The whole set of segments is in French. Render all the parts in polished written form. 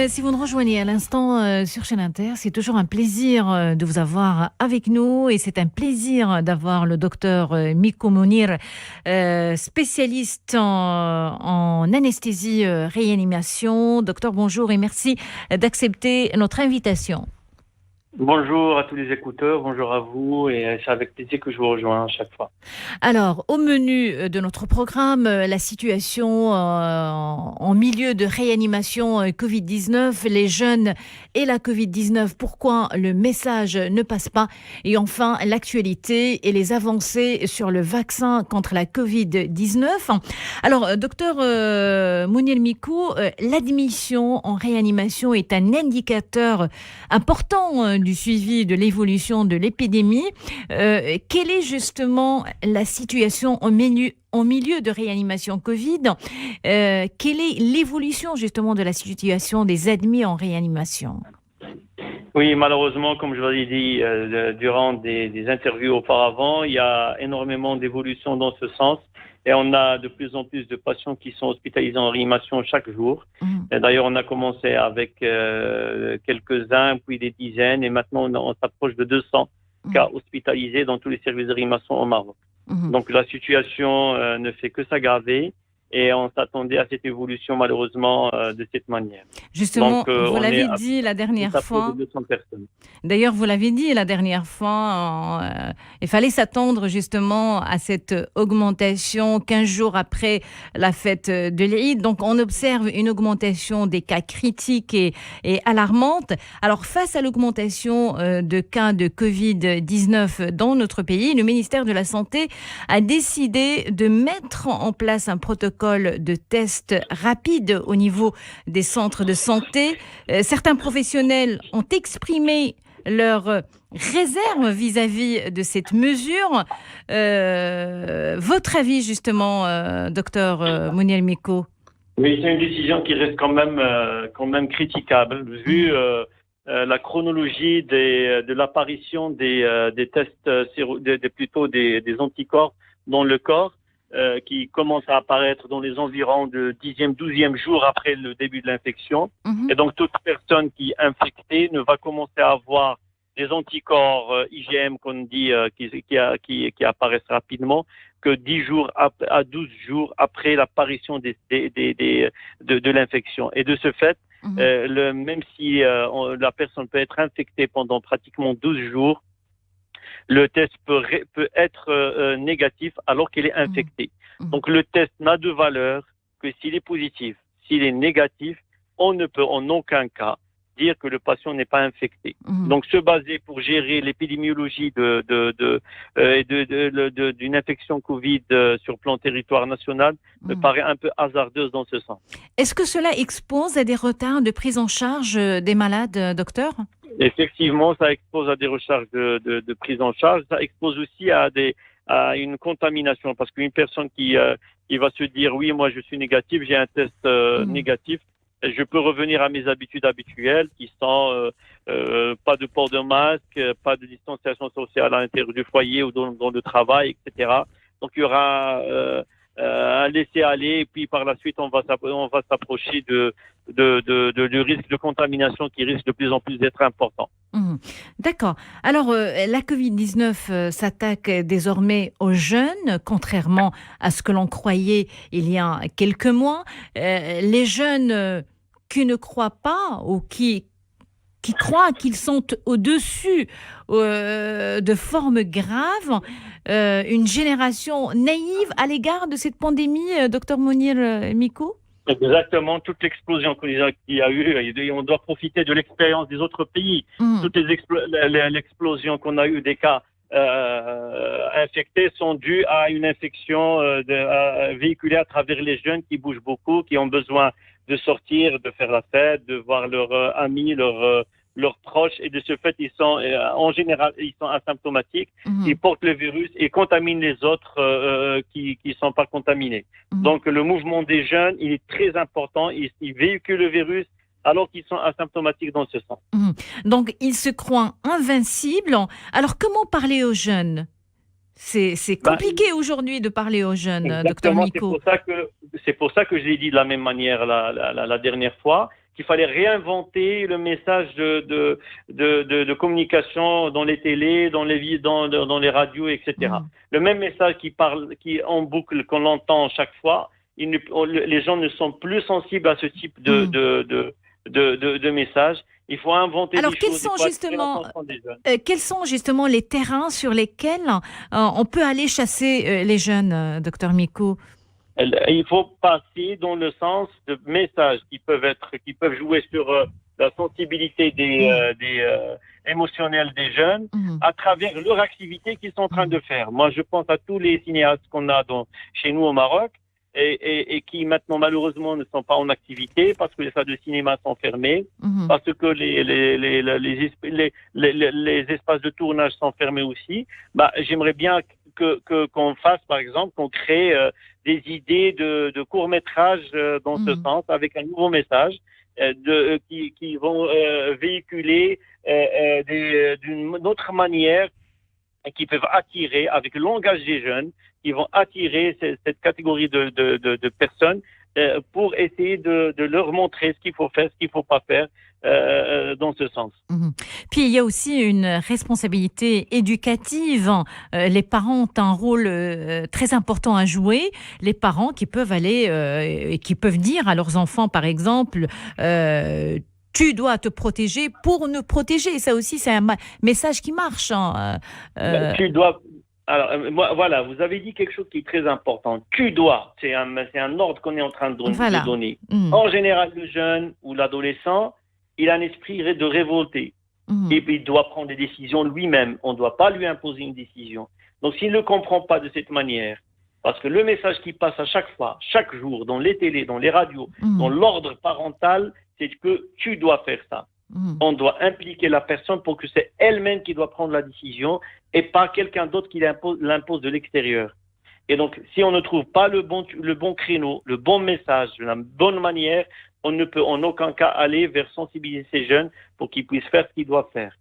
si vous nous rejoignez à l'instant sur Chaîne Inter, c'est toujours un plaisir de vous avoir avec nous et c'est un plaisir d'avoir le docteur Miko Mounir, spécialiste en anesthésie réanimation. Docteur, bonjour et merci d'accepter notre invitation. Bonjour à tous les écouteurs, bonjour à vous, et c'est avec plaisir que je vous rejoins à chaque fois. Alors, au menu de notre programme, la situation en milieu de réanimation Covid-19, les jeunes et la Covid-19, pourquoi le message ne passe pas, et enfin l'actualité et les avancées sur le vaccin contre la Covid-19. Alors, docteur Mounir Mikou, l'admission en réanimation est un indicateur important du suivi de l'évolution de l'épidémie. Quelle est justement la situation en milieu de réanimation Covid? Quelle est l'évolution justement de la situation des admis en réanimation? Oui, malheureusement, comme je vous l'ai dit durant des interviews auparavant, il y a énormément d'évolutions dans ce sens. Et on a de plus en plus de patients qui sont hospitalisés en réanimation chaque jour. D'ailleurs, on a commencé avec quelques-uns, puis des dizaines, et maintenant on s'approche de 200 cas hospitalisés dans tous les services de réanimation au Maroc. Donc la situation ne fait que s'aggraver. Et on s'attendait à cette évolution, malheureusement, de cette manière. Justement, vous l'avez dit la dernière fois. De 200 personnes. D'ailleurs, vous l'avez dit la dernière fois, il fallait s'attendre justement à cette augmentation 15 jours après la fête de l'Eid. Donc, on observe une augmentation des cas critiques et alarmante. Alors, face à l'augmentation de cas de Covid-19 dans notre pays, le ministère de la Santé a décidé de mettre en place un protocole de tests rapides au niveau des centres de santé. Certains professionnels ont exprimé leur réserve vis-à-vis de cette mesure. Votre avis justement, docteur Mounir Mikou? Oui, c'est une décision qui reste quand même critiquable, vu la chronologie de l'apparition des tests, plutôt des anticorps dans le corps. Qui commence à apparaître dans les environs de 10e, 12e jour après le début de l'infection. Et donc, toute personne qui est infectée ne va commencer à avoir des anticorps IgM, qu'on dit, qui apparaissent rapidement, que 10 jours à 12 jours après l'apparition de l'infection. Et de ce fait, même si la personne peut être infectée pendant pratiquement 12 jours, le test peut être négatif alors qu'il est infecté. Donc le test n'a de valeur que s'il est positif. S'il est négatif, on ne peut en aucun cas dire que le patient n'est pas infecté. Donc se baser pour gérer l'épidémiologie d'une infection Covid sur plan territoire national me paraît un peu hasardeuse dans ce sens. Est-ce que cela expose à des retards de prise en charge des malades, docteur? Effectivement, ça expose à des recherches de prise en charge. Ça expose aussi à une contamination, parce qu'une personne qui va se dire oui, moi je suis négatif, j'ai un test négatif, je peux revenir à mes habitudes habituelles qui sont pas de port de masque, pas de distanciation sociale à l'intérieur du foyer ou dans le travail, etc. Donc il y aura un laisser-aller, et puis par la suite on va s'approcher du risque de contamination qui risque de plus en plus d'être important. D'accord. Alors, la Covid-19 s'attaque désormais aux jeunes, contrairement à ce que l'on croyait il y a quelques mois. Les jeunes qui ne croient pas ou qui croient qu'ils sont au-dessus de formes graves, une génération naïve à l'égard de cette pandémie, docteur Mounir Mikou? Exactement, toute l'explosion qu'il y a eu, on doit profiter de l'expérience des autres pays. Toutes l'explosion qu'on a eu des cas infectés sont dues à une infection véhiculée à travers les jeunes qui bougent beaucoup, qui ont besoin de sortir, de faire la fête, de voir leurs amis, leurs proches, et de ce fait, ils sont en général, ils sont asymptomatiques, ils portent le virus et contaminent les autres qui sont pas contaminés. Donc le mouvement des jeunes, il est très important, ils véhiculent le virus alors qu'ils sont asymptomatiques dans ce sens. Donc ils se croient invincibles. Alors comment parler aux jeunes? C'est compliqué aujourd'hui de parler aux jeunes, docteur Mikou. C'est pour ça que je l'ai dit de la même manière la dernière fois. qu'il fallait réinventer le message de communication dans les télés, dans les radios, etc. Le même message qui en boucle, qu'on l'entend chaque fois, les gens ne sont plus sensibles à ce type de message. Il faut inventer Alors, des choses. quels sont justement les terrains sur lesquels on peut aller chasser les jeunes, docteur Micot? Il faut passer dans le sens de messages qui peuvent jouer sur la sensibilité émotionnelle des jeunes à travers leur activité qu'ils sont en train de faire. Moi, je pense à tous les cinéastes qu'on a chez nous au Maroc et qui maintenant malheureusement ne sont pas en activité parce que les salles de cinéma sont fermées, parce que les espaces de tournage sont fermés aussi. J'aimerais bien qu'on fasse, par exemple, qu'on crée des idées de courts-métrages dans ce sens, avec un nouveau message qui vont véhiculer d'une autre manière et qui peuvent attirer, avec le langage des jeunes, qui vont attirer cette catégorie de personnes pour essayer de leur montrer ce qu'il faut faire, ce qu'il ne faut pas faire dans ce sens. Puis il y a aussi une responsabilité éducative. Les parents ont un rôle très important à jouer. Les parents qui peuvent aller et qui peuvent dire à leurs enfants, par exemple, tu dois te protéger pour nous protéger. Ça aussi, c'est un message qui marche. Tu dois... Alors, voilà, vous avez dit quelque chose qui est très important. Tu dois, c'est un ordre qu'on est en train de donner. En général, le jeune ou l'adolescent, il a un esprit de révolté. Et puis, il doit prendre des décisions lui-même. On ne doit pas lui imposer une décision. Donc, s'il ne le comprend pas de cette manière, parce que le message qui passe à chaque fois, chaque jour, dans les télés, dans les radios, dans l'ordre parental, c'est que tu dois faire ça. On doit impliquer la personne pour que c'est elle-même qui doit prendre la décision et pas quelqu'un d'autre qui l'impose de l'extérieur. Et donc, si on ne trouve pas le bon créneau, le bon message, la bonne manière, on ne peut en aucun cas aller vers sensibiliser ces jeunes pour qu'ils puissent faire ce qu'ils doivent faire.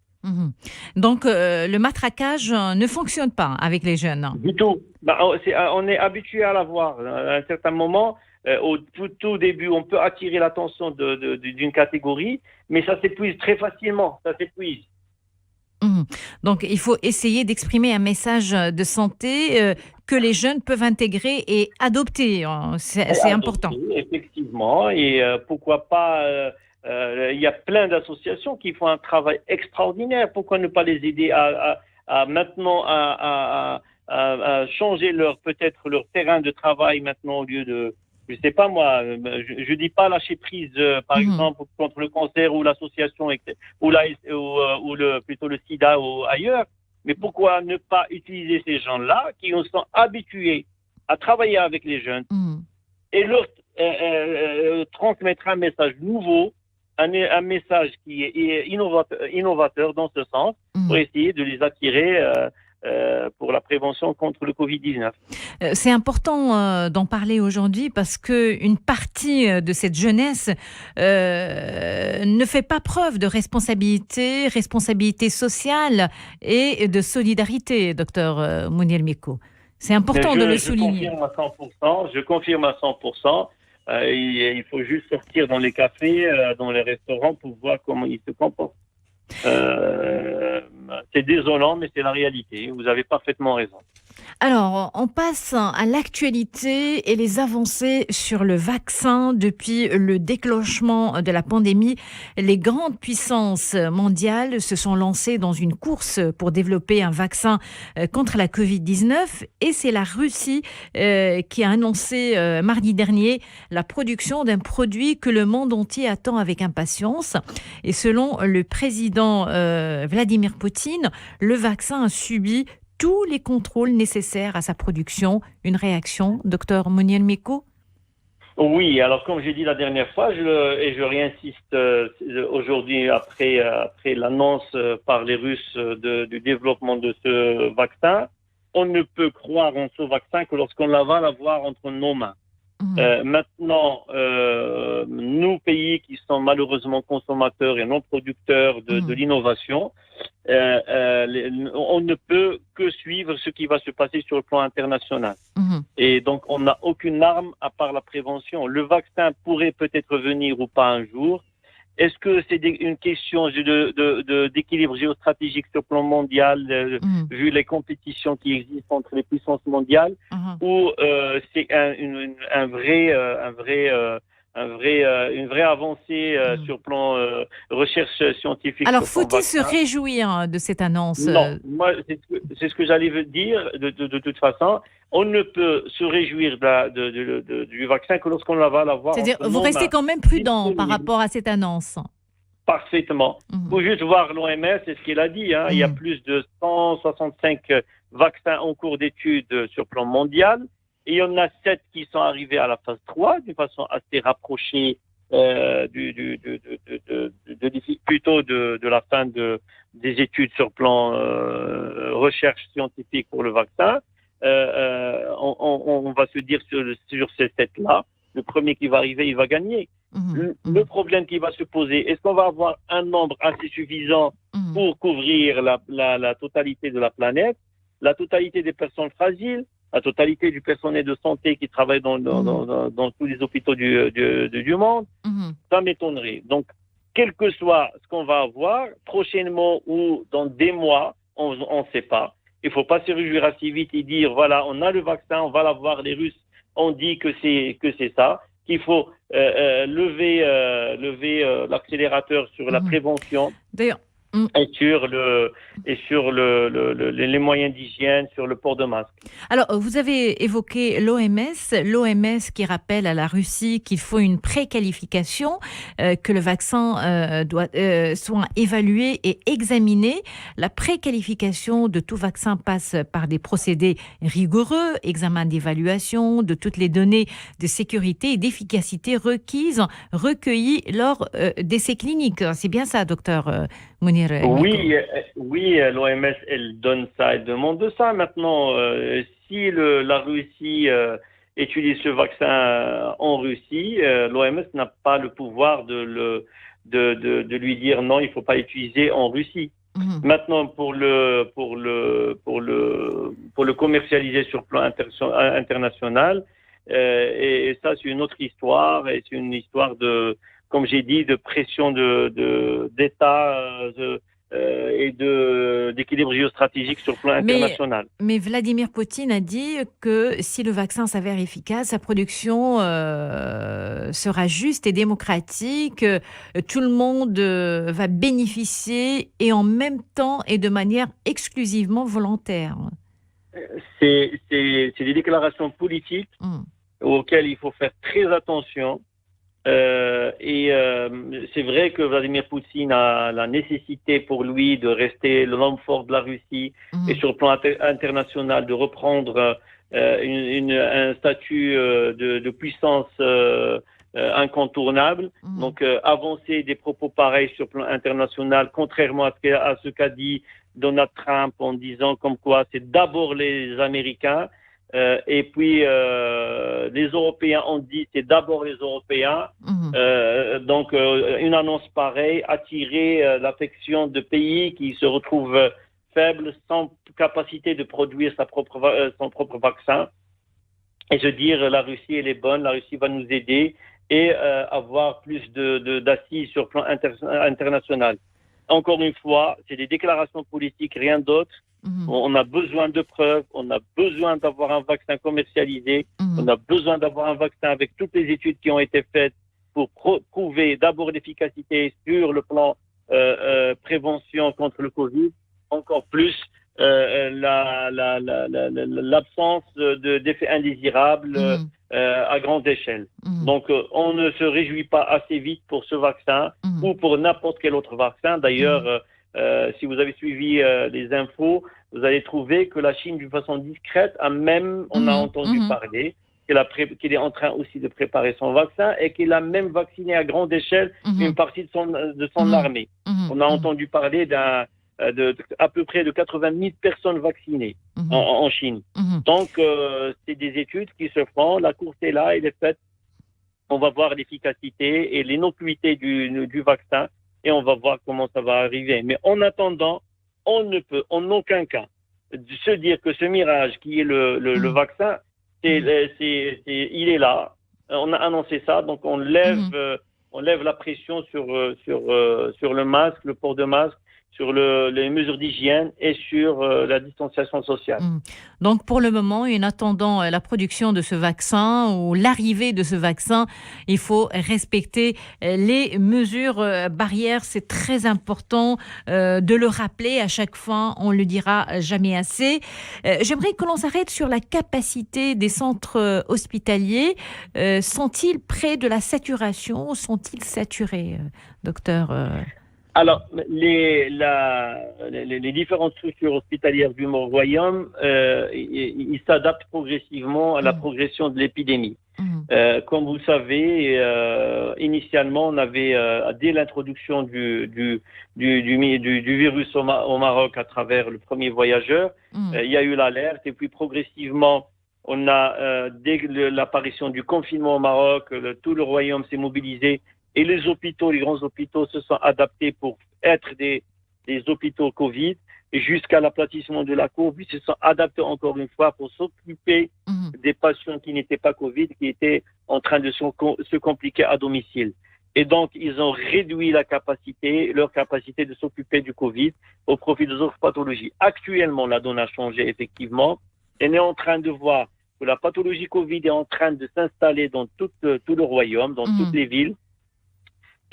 Donc, le matraquage ne fonctionne pas avec les jeunes. Du tout. On est habitué à l'avoir. À un certain moment, au tout début, on peut attirer l'attention d'une catégorie, mais ça s'épuise très facilement. Ça s'épuise. Donc, il faut essayer d'exprimer un message de santé que les jeunes peuvent intégrer et adopter. C'est important. Effectivement. Et pourquoi pas... il y a plein d'associations qui font un travail extraordinaire. Pourquoi ne pas les aider à maintenant à changer peut-être leur terrain de travail maintenant au lieu de... Je sais pas moi, je dis pas lâcher prise par exemple contre le cancer ou l'association plutôt le sida ou ailleurs, mais pourquoi ne pas utiliser ces gens-là qui sont habitués à travailler avec les jeunes et leur transmettre un message nouveau, un message qui est innovateur dans ce sens pour essayer de les attirer pour la prévention contre le Covid-19. C'est important d'en parler aujourd'hui parce qu'une partie de cette jeunesse ne fait pas preuve de responsabilité sociale et de solidarité, docteur Mounir Micot. C'est important de le souligner. Je confirme à 100%. Il faut juste sortir dans les cafés, dans les restaurants pour voir comment ils se comportent. C'est désolant, mais c'est la réalité. Vous avez parfaitement raison. Alors, on passe à l'actualité et les avancées sur le vaccin. Depuis le déclenchement de la pandémie, les grandes puissances mondiales se sont lancées dans une course pour développer un vaccin contre la Covid-19. Et c'est la Russie qui a annoncé mardi dernier la production d'un produit que le monde entier attend avec impatience. Et selon le président Vladimir Poutine, le vaccin a subi tous les contrôles nécessaires à sa production. Une réaction, docteur Mounir Micot? Oui, alors comme j'ai dit la dernière fois, je réinsiste aujourd'hui après l'annonce par les Russes du développement de ce vaccin, on ne peut croire en ce vaccin que lorsqu'on va l'avoir entre nos mains. Maintenant, nous, pays qui sont malheureusement consommateurs et non producteurs de l'innovation, on ne peut que suivre ce qui va se passer sur le plan international. Et donc, on n'a aucune arme à part la prévention. Le vaccin pourrait peut-être venir ou pas un jour, Est-ce que c'est une question d'équilibre géostratégique sur le plan mondial, vu les compétitions qui existent entre les puissances mondiales, ou c'est une vraie avancée sur le plan recherche scientifique? Alors, Sur le plan faut-il se vaccin? réjouir de cette annonce? Non, moi, c'est ce que j'allais vous dire de toute façon. On ne peut se réjouir du vaccin que lorsqu'on va l'avoir C'est-à-dire, entre vous nos restez mains. quand même prudent par Disponible. rapport à cette annonce. Parfaitement. Il faut juste voir l'OMS, c'est ce qu'il a dit. Il y a plus de 165 vaccins en cours d'étude sur le plan mondial. Et il y en a 7 qui sont arrivés à la phase 3 d'une façon assez rapprochée plutôt de la fin des études sur le plan recherche scientifique pour le vaccin. On va se dire sur ces 7-là, le premier qui va arriver, il va gagner. Le problème qui va se poser, est-ce qu'on va avoir un nombre assez suffisant pour couvrir la totalité de la planète, la totalité des personnes fragiles, la totalité du personnel de santé qui travaille dans tous les hôpitaux du monde? Ça m'étonnerait. Donc, quel que soit ce qu'on va avoir, prochainement ou dans des mois, on ne sait pas. Il ne faut pas se réjouir assez vite et dire, voilà, on a le vaccin, on va l'avoir, les Russes ont dit que c'est ça, qu'il faut lever l'accélérateur sur la prévention. D'ailleurs, et sur les moyens d'hygiène, sur le port de masque. Alors, vous avez évoqué l'OMS qui rappelle à la Russie qu'il faut une préqualification, que le vaccin doit soit évalué et examiné. La préqualification de tout vaccin passe par des procédés rigoureux, examen d'évaluation de toutes les données de sécurité et d'efficacité recueillies lors d'essais cliniques. C'est bien ça, docteur Mounir? Oui, l'OMS, elle donne ça, elle demande ça. Maintenant, si la Russie utilise ce vaccin en Russie, l'OMS n'a pas le pouvoir de lui dire non, il ne faut pas l'utiliser en Russie. Maintenant, pour le commercialiser sur le plan international, et ça, c'est une autre histoire, et c'est une histoire comme j'ai dit, de pression d'État et d'équilibre géostratégique sur le plan international. Mais Vladimir Poutine a dit que si le vaccin s'avère efficace, sa production sera juste et démocratique, tout le monde va bénéficier et en même temps et de manière exclusivement volontaire. C'est des déclarations politiques auxquelles il faut faire très attention. C'est vrai que Vladimir Poutine a la nécessité pour lui de rester l'homme fort de la Russie et sur le plan international de reprendre un statut de puissance incontournable. Donc avancer des propos pareils sur le plan international, contrairement à ce qu'a dit Donald Trump en disant comme quoi c'est d'abord les Américains. Et puis les Européens ont dit c'est d'abord les Européens. Donc une annonce pareille attirer l'affection de pays qui se retrouvent faibles, sans capacité de produire son propre vaccin, et se dire la Russie elle est bonne, la Russie va nous aider et avoir plus d'assises sur le plan international. Encore une fois, c'est des déclarations politiques, rien d'autre. On a besoin de preuves, on a besoin d'avoir un vaccin commercialisé, on a besoin d'avoir un vaccin avec toutes les études qui ont été faites pour prouver d'abord l'efficacité sur le plan prévention contre le Covid, encore plus l'absence d'effets indésirables à grande échelle. Donc on ne se réjouit pas assez vite pour ce vaccin ou pour n'importe quel autre vaccin. D'ailleurs, si vous avez suivi les infos, vous allez trouver que la Chine, d'une façon discrète, on a entendu parler qu'il est en train aussi de préparer son vaccin et qu'il a même vacciné à grande échelle une partie de son armée. On a entendu parler à peu près de 80 000 personnes vaccinées en Chine. Donc, c'est des études qui se font, la course est là, elle est faite. On va voir l'efficacité et l'inocuité du vaccin et on va voir comment ça va arriver. Mais en attendant, on ne peut en aucun cas se dire que ce mirage qui est le vaccin, il est là. On a annoncé ça, donc on lève on lève la pression sur le masque, le port de masque, sur les mesures d'hygiène et sur la distanciation sociale. Donc, pour le moment, en attendant la production de ce vaccin ou l'arrivée de ce vaccin, il faut respecter les mesures barrières. C'est très important de le rappeler à chaque fois. On le dira jamais assez. J'aimerais que l'on s'arrête sur la capacité des centres hospitaliers. Sont-ils près de la saturation? Sont-ils saturés, docteur? Alors, les différentes structures hospitalières du Royaume, ils s'adaptent progressivement à la progression de l'épidémie. Comme vous le savez, initialement, on avait, dès l'introduction du virus au Maroc à travers le premier voyageur, il y a eu l'alerte et puis progressivement, on a, dès l'apparition du confinement au Maroc, tout le Royaume s'est mobilisé. Et les hôpitaux, les grands hôpitaux se sont adaptés pour être des hôpitaux Covid. Et jusqu'à l'aplatissement de la courbe, ils se sont adaptés encore une fois pour s'occuper des patients qui n'étaient pas Covid, qui étaient en train de se compliquer à domicile. Et donc, ils ont réduit leur capacité de s'occuper du Covid au profit des autres pathologies. Actuellement, la donne a changé effectivement. On est en train de voir que la pathologie Covid est en train de s'installer dans tout le Royaume, dans toutes les villes.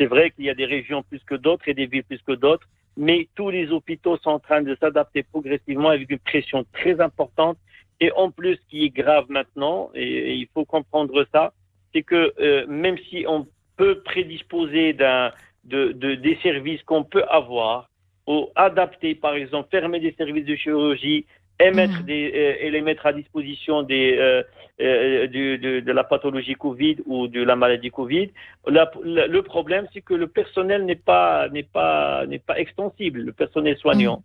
C'est vrai qu'il y a des régions plus que d'autres et des villes plus que d'autres, mais tous les hôpitaux sont en train de s'adapter progressivement avec une pression très importante. Et en plus, ce qui est grave maintenant, et il faut comprendre ça, c'est que même si on peut prédisposer des services qu'on peut avoir, ou adapter, par exemple, fermer des services de chirurgie, et les mettre à disposition de la pathologie Covid ou de la maladie Covid. Le problème, c'est que le personnel n'est pas extensible, le personnel soignant.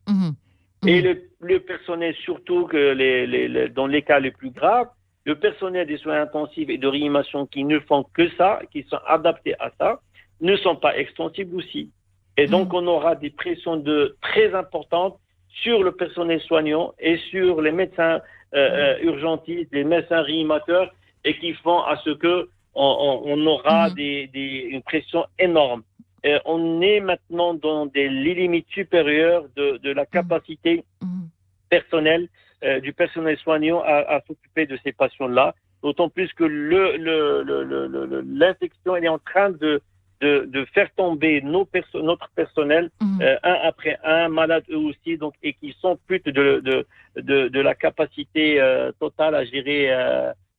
Et le personnel, surtout que dans les cas les plus graves, le personnel des soins intensifs et de réanimation qui ne font que ça, qui sont adaptés à ça, ne sont pas extensibles aussi. Et donc, on aura des pressions très importantes sur le personnel soignant et sur les médecins urgentistes, les médecins réanimateurs, et qui font à ce que on aura une pression énorme. On est maintenant dans les limites supérieures de la capacité personnelle du personnel soignant à s'occuper de ces patients-là, d'autant plus que l'infection elle est en train de faire tomber notre personnel un après un, malades eux aussi, donc, et qui sont plus de la capacité totale à gérer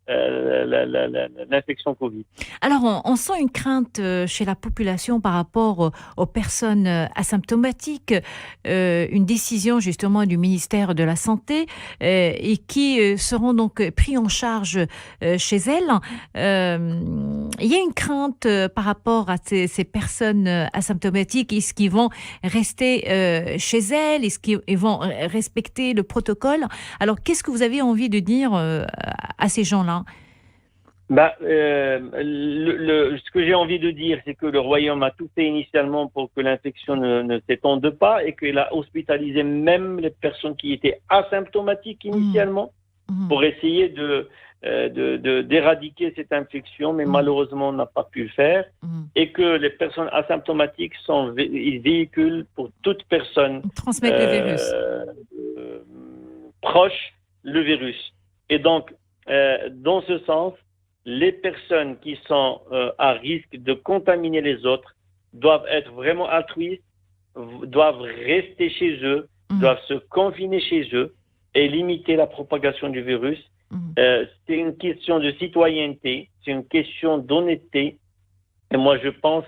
l'infection Covid. Alors, on sent une crainte chez la population par rapport aux personnes asymptomatiques, une décision justement du ministère de la Santé et qui seront donc pris en charge chez elles. Il y a une crainte par rapport à ces personnes asymptomatiques. Est-ce qu'ils vont rester chez elles? Est-ce qu'ils vont respecter le protocole? Alors, qu'est-ce que vous avez envie de dire à ces gens-là? Ce que j'ai envie de dire, c'est que le Royaume a tout fait initialement pour que l'infection ne s'étende pas et qu'il a hospitalisé même les personnes qui étaient asymptomatiques initialement pour essayer d'éradiquer cette infection, mais malheureusement on n'a pas pu le faire, et que les personnes asymptomatiques ils véhiculent pour toute personne transmettre le virus proche le virus. Et donc, dans ce sens, les personnes qui sont à risque de contaminer les autres doivent être vraiment altruistes, doivent rester chez eux, doivent se confiner chez eux et limiter la propagation du virus. C'est une question de citoyenneté, c'est une question d'honnêteté. Et moi, je pense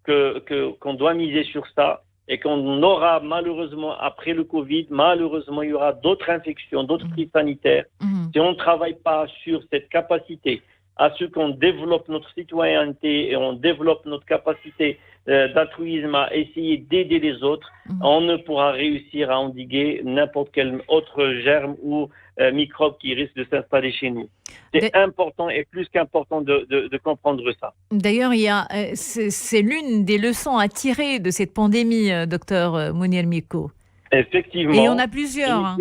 qu'on doit miser sur ça et qu'on aura malheureusement, après le Covid, malheureusement, il y aura d'autres infections, d'autres crises sanitaires. Si on ne travaille pas sur cette capacité à ce qu'on développe notre citoyenneté et on développe notre capacité d'altruisme à essayer d'aider les autres, on ne pourra réussir à endiguer n'importe quel autre germe ou microbe qui risque de s'installer chez nous. C'est important et plus qu'important de comprendre ça. D'ailleurs, c'est l'une des leçons à tirer de cette pandémie, docteur Mounir Miko. Effectivement. Et on a plusieurs.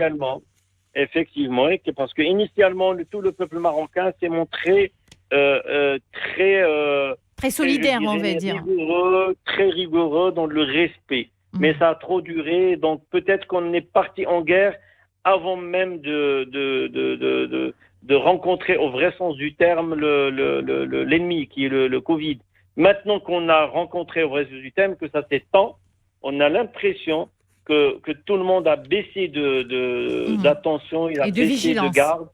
Effectivement, parce que initialement, tout le peuple marocain s'est montré très Très solidaire, on va dire. Rigoureux, très rigoureux dans le respect. Mais ça a trop duré, donc peut-être qu'on est parti en guerre avant même de rencontrer au vrai sens du terme l'ennemi, qui est le Covid. Maintenant qu'on a rencontré au vrai sens du terme, que ça s'étend, on a l'impression que tout le monde a baissé d'attention, il a baissé de garde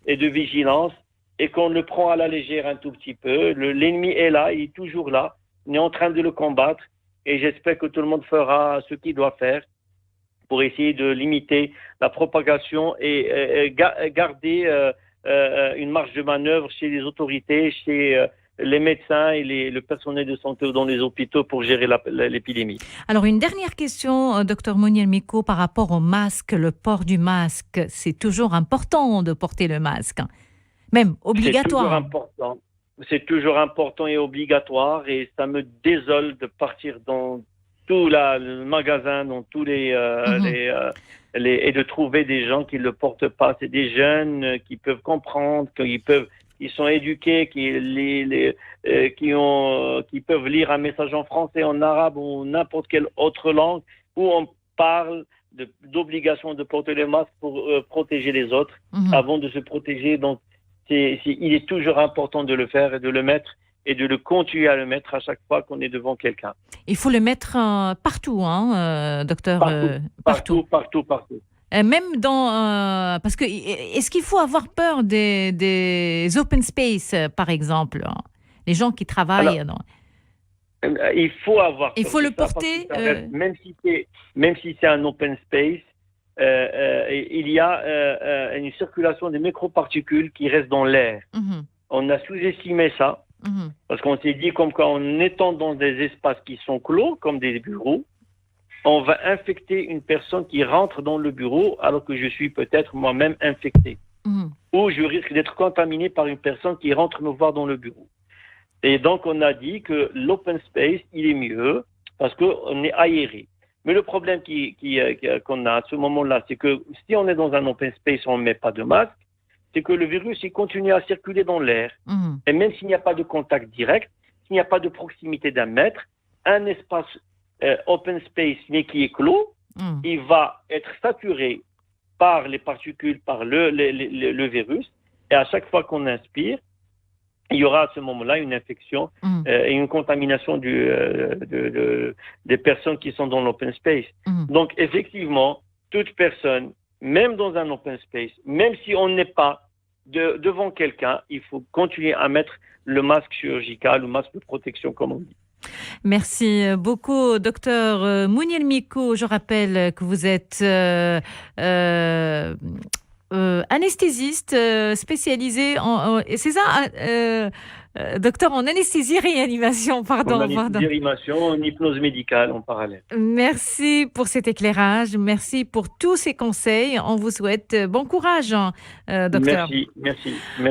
et de vigilance, et qu'on le prend à la légère un tout petit peu. L'ennemi est là, il est toujours là, on est en train de le combattre, et j'espère que tout le monde fera ce qu'il doit faire pour essayer de limiter la propagation et garder une marge de manœuvre chez les autorités, chez les médecins et le personnel de santé dans les hôpitaux pour gérer l'épidémie. Alors, une dernière question, docteur Mouniel Miko, par rapport au masque, le port du masque. C'est toujours important de porter le masque, même obligatoire. C'est toujours important. C'est toujours important et obligatoire, et ça me désole de partir dans tout le magasin, dans tous et de trouver des gens qui ne le portent pas. C'est des jeunes qui peuvent comprendre, ils sont éduqués, qui peuvent lire un message en français, en arabe ou n'importe quelle autre langue, où on parle d'obligation de porter le masque pour protéger les autres avant de se protéger. Donc, il est toujours important de le faire et de le mettre et de le continuer à le mettre à chaque fois qu'on est devant quelqu'un. Il faut le mettre partout, docteur. Partout. Même parce que est-ce qu'il faut avoir peur des open space, par exemple, les gens qui travaillent. Il faut avoir. Il faut le porter. Même si c'est un open space. Il y a une circulation des microparticules qui restent dans l'air. On a sous-estimé ça, parce qu'on s'est dit comme qu'en étant dans des espaces qui sont clos, comme des bureaux, on va infecter une personne qui rentre dans le bureau alors que je suis peut-être moi-même infecté. Ou je risque d'être contaminé par une personne qui rentre me voir dans le bureau. Et donc on a dit que l'open space, il est mieux parce qu'on est aéré. Mais le problème qu'on a à ce moment-là, c'est que si on est dans un open space, on ne met pas de masque, c'est que le virus, il continue à circuler dans l'air. Et même s'il n'y a pas de contact direct, s'il n'y a pas de proximité d'un mètre, un espace open space, mais qui est clos, il va être saturé par les particules, par le virus. Et à chaque fois qu'on inspire, il y aura à ce moment-là une infection et une contamination des personnes qui sont dans l'open space. Donc, effectivement, toute personne, même dans un open space, même si on n'est pas devant quelqu'un, il faut continuer à mettre le masque chirurgical, le masque de protection, comme on dit. Merci beaucoup, docteur Mouniel Miko. Je rappelle que vous êtes anesthésiste spécialisé c'est ça, docteur en anesthésie réanimation, pardon. Réanimation, en hypnose médicale en parallèle. Merci pour cet éclairage, merci pour tous ces conseils. On vous souhaite bon courage, docteur. Merci.